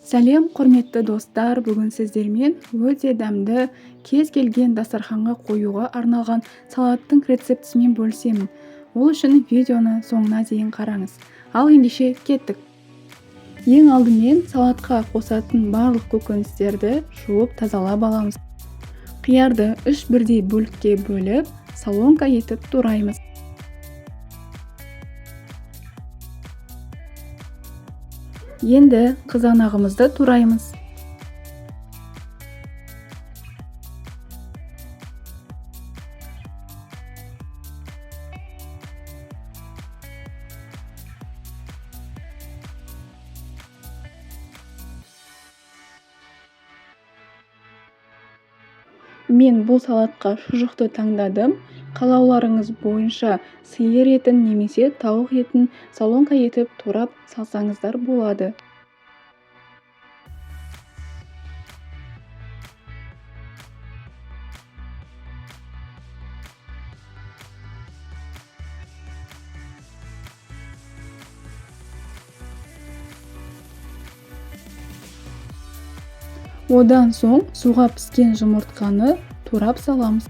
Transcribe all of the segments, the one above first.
Сәлем құрметті достар, бүгін сіздермен өте дәмді кез келген дастарханға қоюға арналған салаттың рецептісімен бөлісемін. Ол үшін видеоны соңына дейін қараңыз. Ал ендеше кеттік. Ең алдымен салатқа қосатын барлық көкөністерді жуып тазалап аламыз. Қиярды 3 бірдей бөлікке бөліп, солонка етіп тураймыз. Енді қызанағымызды тураймыз. Мен бұл салатқа шұжықты таңдадым. Қалауларыңыз бойынша сиыр етін немесе тауық етін солонка етіп турап салсаңыздар болады. Одан соң суға піскен жұмыртқаны турап саламыз.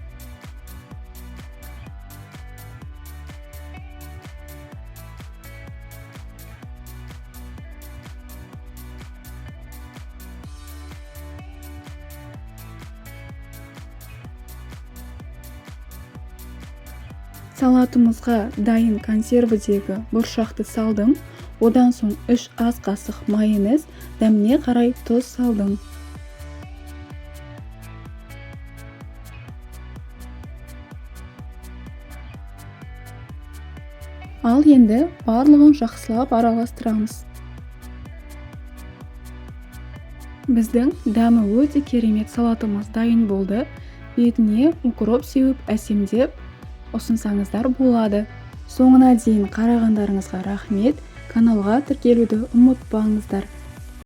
Салатымызға дайын консервідегі бұршақты салдым. Одан соң 3 ас қасық майонез, дәміне қарай тұз салдым. Ал енді барлығын жақсылап араластырамыз. Біздің дәмі өте керемет салатымыз дайын болды. Бетіне укроп сеуіп әсемдеп ұсынсаңыздар болады. Соңына дейін қарағандарыңызға рахмет. Каналға тіркелуді ұмытпаңыздар.